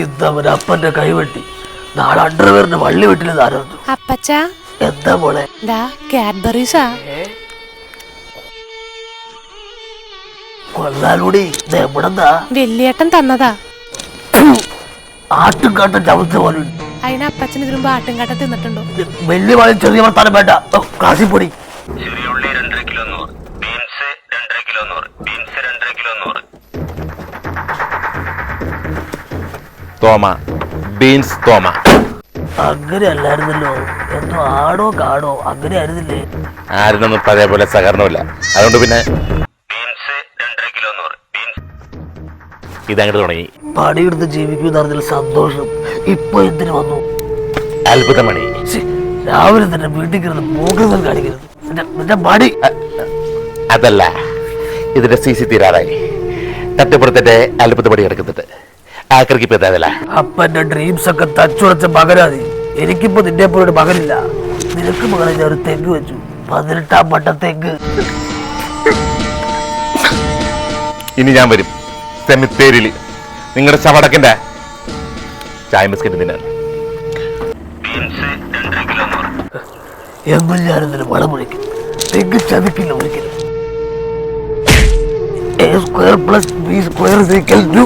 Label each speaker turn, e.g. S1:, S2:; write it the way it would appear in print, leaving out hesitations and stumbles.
S1: ഇന്നവൻ അപ്പന്റെ കൈവെട്ടി നാളെ അണ്ടർവെയറിന്റെ വള്ളി വെട്ടിൽ ആരോഗ്യം.
S2: അപ്പച്ചാ
S1: എന്താ മോളെ?
S2: കാഡ്ബറീസാ.
S1: കൊല്ലാലൂടി എവിടെന്താ?
S2: വെള്ളിയേട്ടൻ തന്നതാ.
S1: ആട്ടും കാട്ടം ചവച്ച പോലെ.
S2: അതിന് അപ്പച്ചന് ഇതിനു മുമ്പ് ആട്ടും കാട്ടം തിന്നിട്ടുണ്ടോ?
S1: വലിയ വാളി ചെറിയ വർത്താനം വേണ്ട. കാശിപ്പൊടി
S3: ചെറിയുള്ളി 2.5 kilo 100, beans 2.5 kilo 100, beans 2.5 kilo 100. തോമ ബീൻസ് തോമ.
S1: അങ്ങനെ അല്ലായിരുന്നല്ലോ, എന്തോ ആടോ കാടോ അങ്ങനെ ആയിരുന്നില്ലേ?
S3: ആരിനൊന്നും പഴയ പോലെ സഹകരണമില്ല. അതുകൊണ്ട് പിന്നെ ബീൻസ് 2.5 കിലോ 100, ബീൻസ് ഇതങ്ങോട്ട് തുടങ്ങി.
S1: പണിയെടുത്ത് ജീവിക്കുന്ന അറിഞ്ഞതിൽ സന്തോഷം. ഇപ്പൊ എന്തിനു വന്നു?
S3: അത്ഭുതമണി.
S1: രാവിലെ തന്നെ വീട്ടിൽ കിടന്ന് മൂക്കുന്നത് കാണിക്കരുത്. എന്റെ മടി
S3: അതല്ല, ഇതിന്റെ CC തീരാറായി. തട്ടിപ്പുറത്തിന്റെ അത്ഭുതപടി കിടക്കുന്നുണ്ട്. ആക്രിക്ക് പെതാതല്ല.
S1: അപ്പന്റെ ഡ്രീംസ് ഒക്കെ തച്ചുടച്ച മകനാതി. എനിക്കിപ്പോ നിന്നെ പോലൊരു മകനില്ല. നിനക്ക് മകനെ ഞാൻ ഒരു തെങ്ങ് വെച്ചു, 18-ാം പട്ട തെങ്ങ്.
S3: ഇനി ഞാൻ വരും സെമിത്തേരിയില് നിങ്ങളുടെ ശവടക്കിന്റെ ചായ ബിസ്ക്കറ്റ് തിന്നാൻ.
S1: എന്നും ഞാനിതിന് വളം വിളിക്കും. തെങ്ങ് ചതിക്കില്ല ഒരിക്കലും. A² + B² =